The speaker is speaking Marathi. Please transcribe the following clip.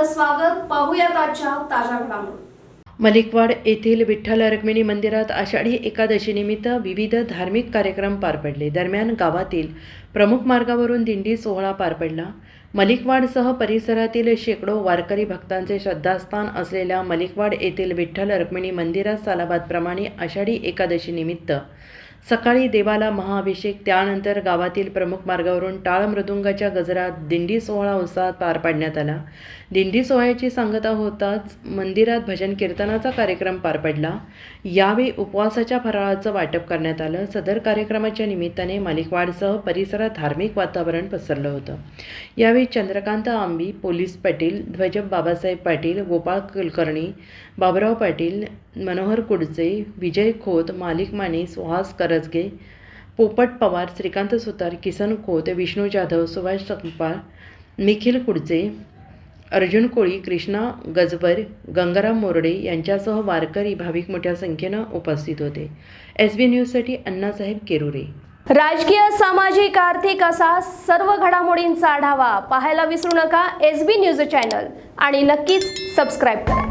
स्वागत. पाहूयात आजच्या ताज्या घडामोडी. मलिकवाड येथील विठ्ठल रुक्मिणी मंदिरात आषाढी एकादशीनिमित्त विविध धार्मिक कार्यक्रम पार पडले. दरम्यान गावातील प्रमुख मार्गावरून दिंडी सोहळा पार पडला. मलिकवाडसह परिसरातील शेकडो वारकरी भक्तांचे श्रद्धास्थान असलेल्या मलिकवाड येथील विठ्ठल रुक्मिणी मंदिरात सालाबादप्रमाणे आषाढी एकादशीनिमित्त सकाळी देवाला महाअभिषेक, त्यानंतर गावातील प्रमुख मार्गावरून टाळ मृदुंगाच्या गजरात दिंडी सोहळा उत्साहात पार पाडण्यात आला. दिंडी सोहळ्याची सांगता होताच मंदिरात भजन कीर्तनाचा कार्यक्रम पार पडला. यावेळी उपवासाच्या फराळाचं वाटप करण्यात आलं. सदर कार्यक्रमाच्या निमित्ताने मलिकवाडसह परिसरात धार्मिक वातावरण पसरलं होतं. यावेळी चंद्रकांत आंबी, पोलीस पाटील, ध्वज बाबासाहेब पाटील, गोपाळ कुलकर्णी, बाबुराव पाटील, मनोहर कुडचे, विजय खोत, मालिक माने, सुहास करजगे, पोपट पवार, श्रीकांत सुतार, किसन खोत, विष्णू जाधव, सुभाष सकपाळ, निखिल कुडचे, अर्जुन कोळी, कृष्णा गजबर, गंगाराम मोरडे यांच्यासह वारकरी भाविक मोठ्या संख्येनं उपस्थित होते. SB न्यूजसाठी अण्णासाहेब केरुरे. राजकीय, सामाजिक, आर्थिक असा सर्व घडामोडींचा आढावा पाहायला विसरू नका SB न्यूज चॅनल आणि नक्कीच सबस्क्राईब करा.